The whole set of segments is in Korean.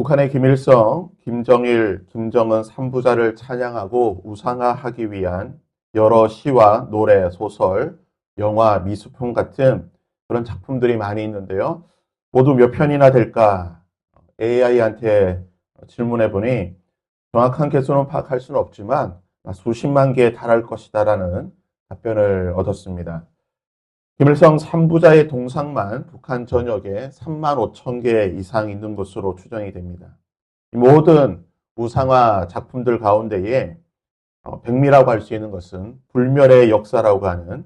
북한의 김일성, 김정일, 김정은 3부자를 찬양하고 우상화하기 위한 여러 시와 노래, 소설, 영화, 미술품 같은 그런 작품들이 많이 있는데요. 모두 몇 편이나 될까? AI한테 질문해 보니 정확한 개수는 파악할 수는 없지만 수십만 개에 달할 것이다라는 답변을 얻었습니다. 김일성 3부자의 동상만 북한 전역에 3만 5천 개 이상 있는 것으로 추정이 됩니다. 이 모든 우상화 작품들 가운데에 백미라고 할 수 있는 것은 불멸의 역사라고 하는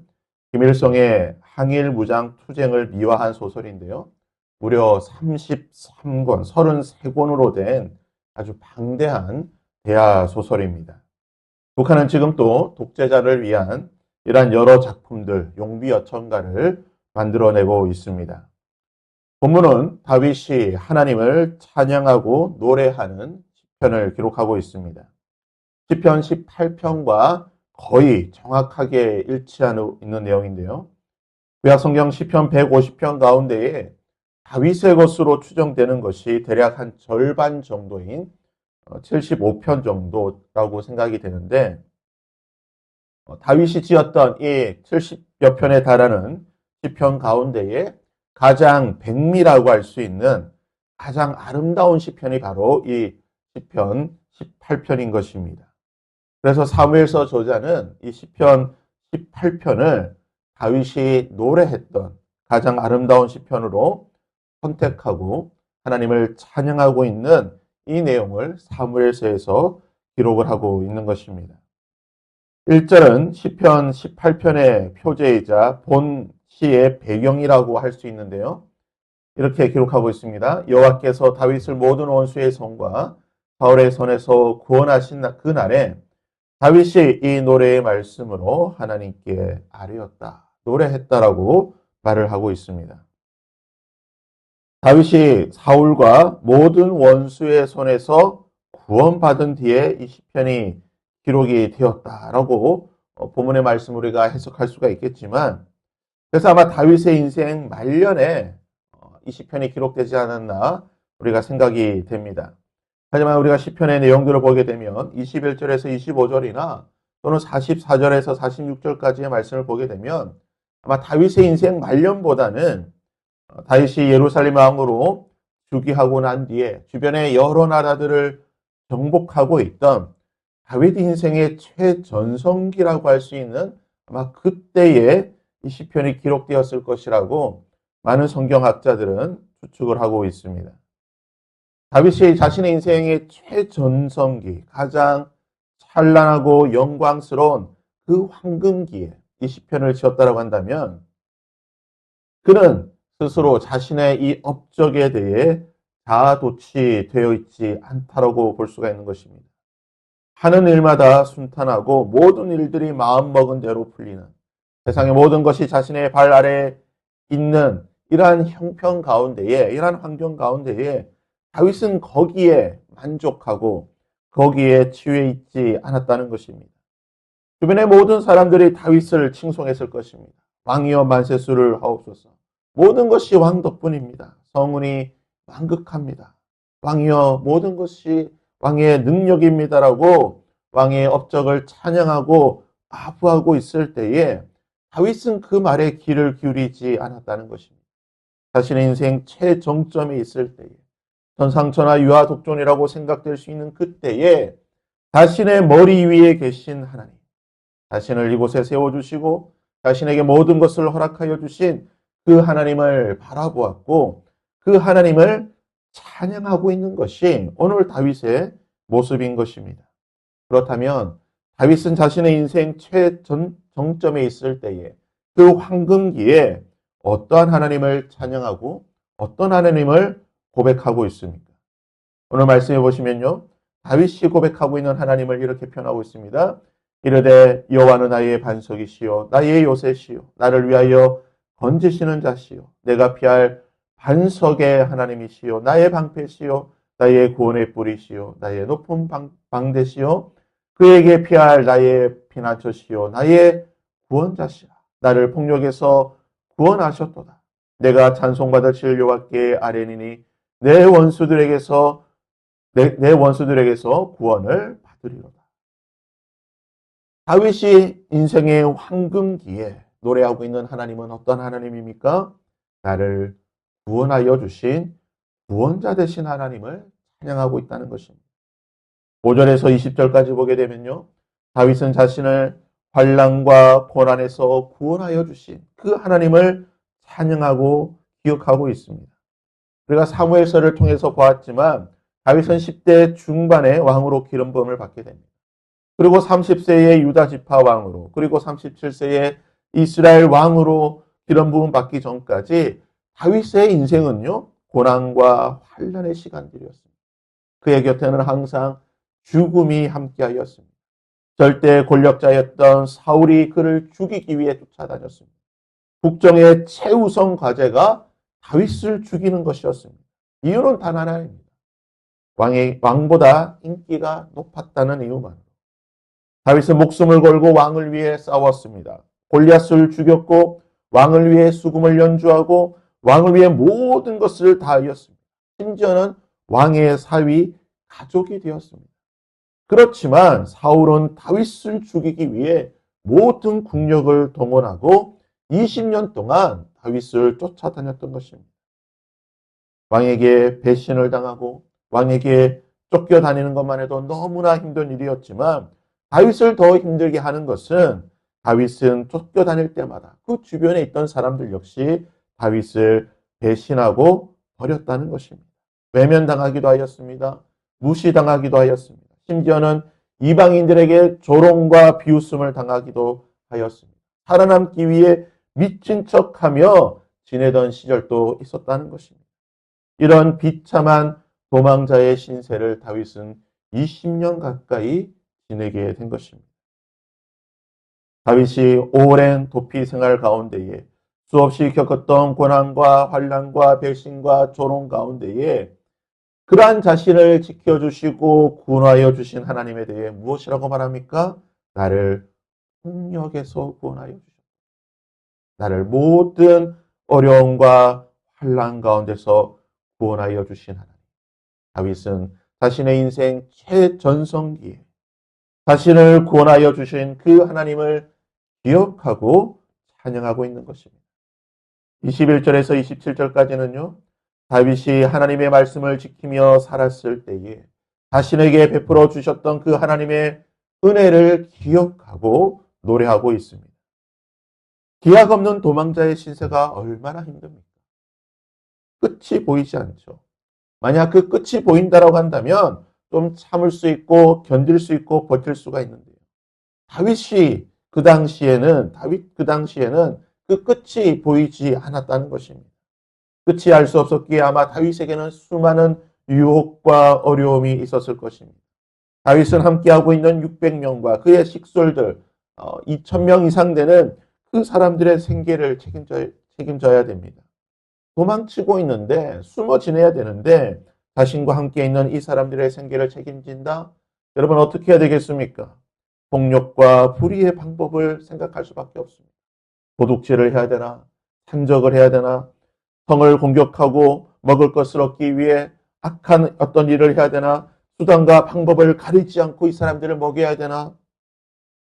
김일성의 항일 무장 투쟁을 미화한 소설인데요. 무려 33권, 33권으로 된 아주 방대한 대하 소설입니다. 북한은 지금 또 독재자를 위한 이러한 여러 작품들, 용비어천가를 만들어내고 있습니다. 본문은 다윗이 하나님을 찬양하고 노래하는 시편을 기록하고 있습니다. 시편 18편과 거의 정확하게 일치하고 있는 내용인데요. 구약성경 시편 150편 가운데에 다윗의 것으로 추정되는 것이 대략 한 절반 정도인 75편 정도라고 생각이 되는데, 다윗이 지었던 이 70여 편에 달하는 시편 가운데에 가장 백미라고 할 수 있는 가장 아름다운 시편이 바로 이 시편 18편인 것입니다. 그래서 사무엘서 저자는 이 시편 18편을 다윗이 노래했던 가장 아름다운 시편으로 선택하고 하나님을 찬양하고 있는 이 내용을 사무엘서에서 기록을 하고 있는 것입니다. 1절은 시편 18편의 표제이자 본 시의 배경이라고 할 수 있는데요. 이렇게 기록하고 있습니다. 여호와께서 다윗을 모든 원수의 손과 사울의 손에서 구원하신 그 날에 다윗이 이 노래의 말씀으로 하나님께 아뢰었다, 노래했다라고 말을 하고 있습니다. 다윗이 사울과 모든 원수의 손에서 구원받은 뒤에 이 시편이 기록이 되었다라고 본문의 말씀을 우리가 해석할 수가 있겠지만, 그래서 아마 다윗의 인생 말년에 이 시편이 기록되지 않았나 우리가 생각이 됩니다. 하지만 우리가 시편의 내용들을 보게 되면 21절에서 25절이나 또는 44절에서 46절까지의 말씀을 보게 되면 아마 다윗의 인생 말년보다는 다윗이 예루살렘 왕으로 즉위하고 난 뒤에 주변의 여러 나라들을 정복하고 있던 다윗 인생의 최전성기라고 할 수 있는 아마 그때에 이 시편이 기록되었을 것이라고 많은 성경학자들은 추측을 하고 있습니다. 다윗이 자신의 인생의 최전성기, 가장 찬란하고 영광스러운 그 황금기에 이 시편을 지었다고 한다면 그는 스스로 자신의 이 업적에 대해 자아도취되어 있지 않다라고 볼 수가 있는 것입니다. 하는 일마다 순탄하고 모든 일들이 마음먹은 대로 풀리는, 세상의 모든 것이 자신의 발 아래에 있는 이러한 형편 가운데에, 이러한 환경 가운데에 다윗은 거기에 만족하고 거기에 치유해 있지 않았다는 것입니다. 주변의 모든 사람들이 다윗을 칭송했을 것입니다. 왕이여 만세수를 하옵소서. 모든 것이 왕 덕분입니다. 성운이 만극합니다. 왕이여 모든 것이 왕의 능력입니다라고 왕의 업적을 찬양하고 아부하고 있을 때에 다윗은 그 말에 귀를 기울이지 않았다는 것입니다. 자신의 인생 최정점에 있을 때에, 전상천하 유아독존이라고 생각될 수 있는 그때에 자신의 머리 위에 계신 하나님, 자신을 이곳에 세워주시고 자신에게 모든 것을 허락하여 주신 그 하나님을 바라보았고 그 하나님을 찬양하고 있는 것이 오늘 다윗의 모습인 것입니다. 그렇다면 다윗은 자신의 인생 최정점에 있을 때에 그 황금기에 어떠한 하나님을 찬양하고 어떤 하나님을 고백하고 있습니까? 오늘 말씀해 보시면요, 다윗이 고백하고 있는 하나님을 이렇게 표현하고 있습니다. 이르되 여호와는 나의 반석이시요 나의 요새시요 나를 위하여 건지시는 자시요 내가 피할 반석의 하나님이시요 나의 방패시요 나의 구원의 뿌리시요 나의 높은 방대시요 그에게 피할 나의 피난처시요 나의 구원자시라. 나를 폭력에서 구원하셨도다. 내가 찬송받으실 여호와께 아뢰니니 내 원수들에게서 내 원수들에게서 구원을 받으리로다. 다윗이 인생의 황금기에 노래하고 있는 하나님은 어떤 하나님입니까? 나를 구원하여 주신 구원자 되신 하나님을 찬양하고 있다는 것입니다. 5절에서 20절까지 보게 되면요. 다윗은 자신을 환난과 고난에서 구원하여 주신 그 하나님을 찬양하고 기억하고 있습니다. 우리가 사무엘서를 통해서 보았지만 다윗은 10대 중반에 왕으로 기름 부음을 받게 됩니다. 그리고 30세에 유다 지파 왕으로, 그리고 37세에 이스라엘 왕으로 기름 부음 받기 전까지 다윗의 인생은요, 고난과 환난의 시간들이었습니다. 그의 곁에는 항상 죽음이 함께하였습니다. 절대 권력자였던 사울이 그를 죽이기 위해 쫓아다녔습니다. 국정의 최우선 과제가 다윗을 죽이는 것이었습니다. 이유는 단 하나입니다. 왕보다 인기가 높았다는 이유만. 다윗은 목숨을 걸고 왕을 위해 싸웠습니다. 골리앗을 죽였고 왕을 위해 수금을 연주하고 왕을 위해 모든 것을 다하였습니다. 심지어는 왕의 사위 가족이 되었습니다. 그렇지만 사울은 다윗을 죽이기 위해 모든 국력을 동원하고 20년 동안 다윗을 쫓아다녔던 것입니다. 왕에게 배신을 당하고 왕에게 쫓겨다니는 것만 해도 너무나 힘든 일이었지만 다윗을 더 힘들게 하는 것은 다윗은 쫓겨다닐 때마다 그 주변에 있던 사람들 역시 다윗을 배신하고 버렸다는 것입니다. 외면당하기도 하였습니다. 무시당하기도 하였습니다. 심지어는 이방인들에게 조롱과 비웃음을 당하기도 하였습니다. 살아남기 위해 미친 척하며 지내던 시절도 있었다는 것입니다. 이런 비참한 도망자의 신세를 다윗은 20년 가까이 지내게 된 것입니다. 다윗이 오랜 도피 생활 가운데에 수없이 겪었던 고난과 환난과 배신과 조롱 가운데에 그러한 자신을 지켜주시고 구원하여 주신 하나님에 대해 무엇이라고 말합니까? 나를 폭력에서 구원하여 주셨다. 나를 모든 어려움과 환난 가운데서 구원하여 주신 하나님. 다윗은 자신의 인생 최전성기에 자신을 구원하여 주신 그 하나님을 기억하고 찬양하고 있는 것입니다. 21절에서 27절까지는요. 다윗이 하나님의 말씀을 지키며 살았을 때에 자신에게 베풀어 주셨던 그 하나님의 은혜를 기억하고 노래하고 있습니다. 기약 없는 도망자의 신세가 얼마나 힘듭니까? 끝이 보이지 않죠. 만약 그 끝이 보인다라고 한다면 좀 참을 수 있고 견딜 수 있고 버틸 수가 있는데요. 다윗 그 당시에는 그 끝이 보이지 않았다는 것입니다. 끝이 알 수 없었기에 아마 다윗에게는 수많은 유혹과 어려움이 있었을 것입니다. 다윗은 함께하고 있는 600명과 그의 식솔들 2,000명 이상 되는 그 사람들의 생계를 책임져야 됩니다. 도망치고 있는데 숨어 지내야 되는데 자신과 함께 있는 이 사람들의 생계를 책임진다? 여러분 어떻게 해야 되겠습니까? 폭력과 불의의 방법을 생각할 수밖에 없습니다. 도둑질을 해야 되나? 산적을 해야 되나? 성을 공격하고 먹을 것을 얻기 위해 악한 어떤 일을 해야 되나? 수단과 방법을 가리지 않고 이 사람들을 먹여야 되나?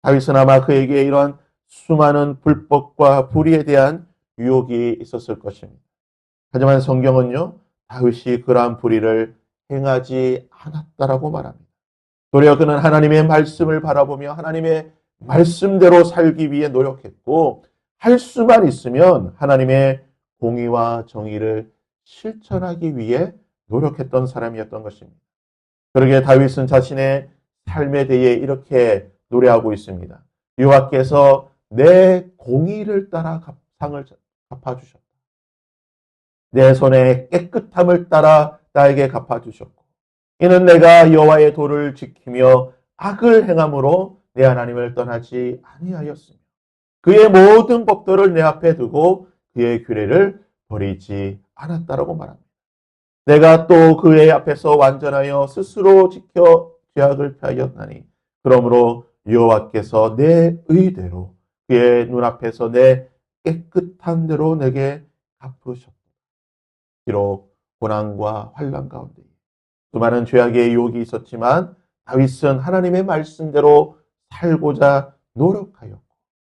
다윗은 아마 그에게 이런 수많은 불법과 불의에 대한 유혹이 있었을 것입니다. 하지만 성경은요, 다윗이 그러한 불의를 행하지 않았다라고 말합니다. 도리어 그는 하나님의 말씀을 바라보며 하나님의 말씀대로 살기 위해 노력했고 할 수만 있으면 하나님의 공의와 정의를 실천하기 위해 노력했던 사람이었던 것입니다. 그러기에 다윗은 자신의 삶에 대해 이렇게 노래하고 있습니다. 여호와께서 내 공의를 따라 상을 갚아주셨다. 내 손의 깨끗함을 따라 나에게 갚아주셨고 이는 내가 여호와의 도를 지키며 악을 행함으로 내 하나님을 떠나지 아니하였으며 그의 모든 법도를 내 앞에 두고 그의 규례를 버리지 않았다라고 말합니다. 내가 또 그의 앞에서 완전하여 스스로 지켜 죄악을 피하였나니 그러므로 여호와께서 내 의대로 그의 눈앞에서 내 깨끗한 대로 내게 갚으셨다. 비록 고난과 환난 가운데 수많은 죄악의 유혹이 있었지만 다윗은 하나님의 말씀대로 살고자 노력하였고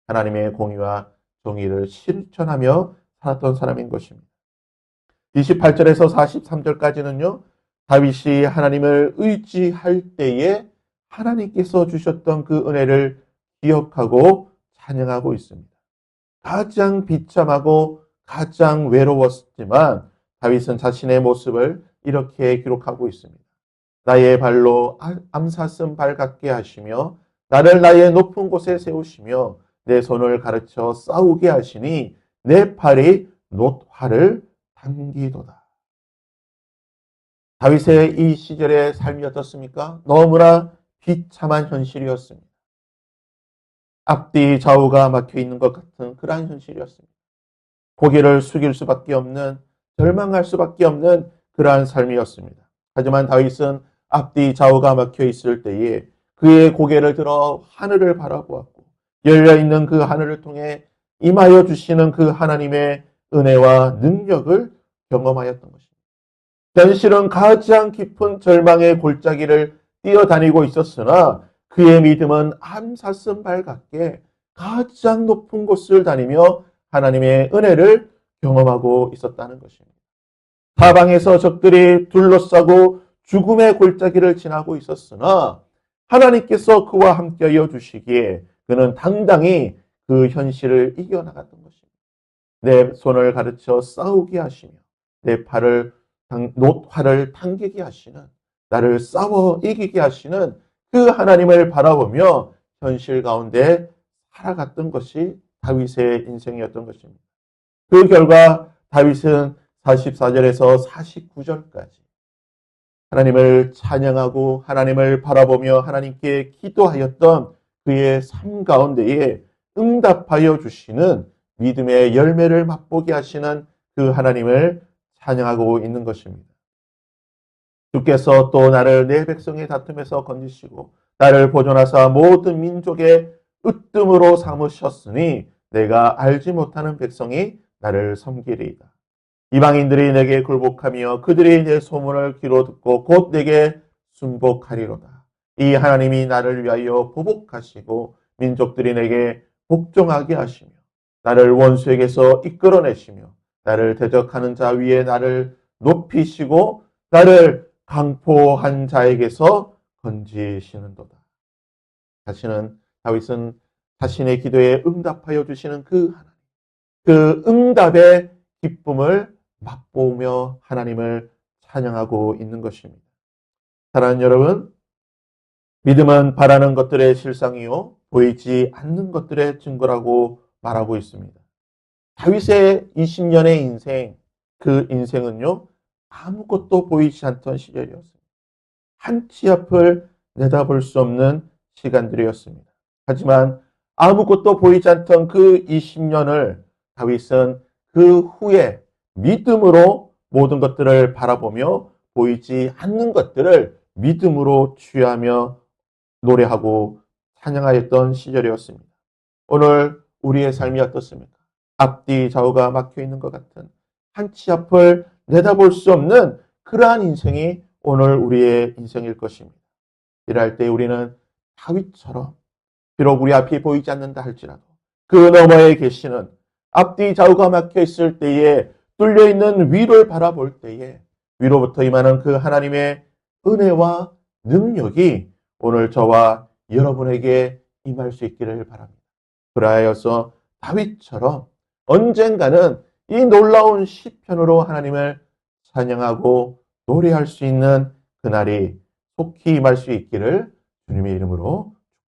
하나님의 공의와 정의를 실천하며 살았던 사람인 것입니다. 28절에서 43절까지는요. 다윗이 하나님을 의지할 때에 하나님께서 주셨던 그 은혜를 기억하고 찬양하고 있습니다. 가장 비참하고 가장 외로웠지만 다윗은 자신의 모습을 이렇게 기록하고 있습니다. 나의 발로 암사슴 발 같게 하시며 나를 나의 높은 곳에 세우시며 내 손을 가르쳐 싸우게 하시니 내 팔이 놋화를 당기도다. 다윗의 이 시절의 삶이 어떻습니까? 너무나 비참한 현실이었습니다. 앞뒤 좌우가 막혀 있는 것 같은 그러한 현실이었습니다. 고개를 숙일 수밖에 없는, 절망할 수밖에 없는 그러한 삶이었습니다. 하지만 다윗은 앞뒤 좌우가 막혀 있을 때에 그의 고개를 들어 하늘을 바라보았고 열려있는 그 하늘을 통해 임하여 주시는 그 하나님의 은혜와 능력을 경험하였던 것입니다. 현실은 가장 깊은 절망의 골짜기를 뛰어다니고 있었으나 그의 믿음은 암사슴 발 같게 가장 높은 곳을 다니며 하나님의 은혜를 경험하고 있었다는 것입니다. 사방에서 적들이 둘러싸고 죽음의 골짜기를 지나고 있었으나 하나님께서 그와 함께하여 주시기에 그는 당당히 그 현실을 이겨나갔던 것입니다. 내 손을 가르쳐 싸우게 하시며 내 팔을 놋화를 당기게 하시는, 나를 싸워 이기게 하시는 그 하나님을 바라보며 현실 가운데 살아갔던 것이 다윗의 인생이었던 것입니다. 그 결과 다윗은 44절에서 49절까지 하나님을 찬양하고 하나님을 바라보며 하나님께 기도하였던 그의 삶 가운데에 응답하여 주시는 믿음의 열매를 맛보게 하시는 그 하나님을 찬양하고 있는 것입니다. 주께서 또 나를 내 백성의 다툼에서 건지시고 나를 보존하사 모든 민족의 으뜸으로 삼으셨으니 내가 알지 못하는 백성이 나를 섬기리이다. 이방인들이 내게 굴복하며 그들이 내 소문을 귀로 듣고 곧 내게 순복하리로다. 이 하나님이 나를 위하여 보복하시고 민족들이 내게 복종하게 하시며 나를 원수에게서 이끌어내시며 나를 대적하는 자 위에 나를 높이시고 나를 강포한 자에게서 건지시는도다. 다윗은 자신의 기도에 응답하여 주시는 그 하나님, 그 응답의 기쁨을 맛보며 하나님을 찬양하고 있는 것입니다. 사랑하는 여러분, 믿음은 바라는 것들의 실상이요 보이지 않는 것들의 증거라고 말하고 있습니다. 다윗의 20년의 인생, 그 인생은요 아무것도 보이지 않던 시절이었습니다. 한 치 앞을 내다볼 수 없는 시간들이었습니다. 하지만 아무것도 보이지 않던 그 20년을 다윗은 그 후에 믿음으로 모든 것들을 바라보며 보이지 않는 것들을 믿음으로 취하며 노래하고 찬양하였던 시절이었습니다. 오늘 우리의 삶이 어떻습니까? 앞뒤 좌우가 막혀 있는 것 같은 한 치 앞을 내다볼 수 없는 그러한 인생이 오늘 우리의 인생일 것입니다. 이럴 때 우리는 다윗처럼 비록 우리 앞이 보이지 않는다 할지라도 그 너머에 계시는 앞뒤 좌우가 막혀 있을 때에 뚫려 있는 위를 바라볼 때에 위로부터 임하는 그 하나님의 은혜와 능력이 오늘 저와 여러분에게 임할 수 있기를 바랍니다. 그러하여서 다윗처럼 언젠가는 이 놀라운 시편으로 하나님을 찬양하고 노래할 수 있는 그날이 속히 임할 수 있기를 주님의 이름으로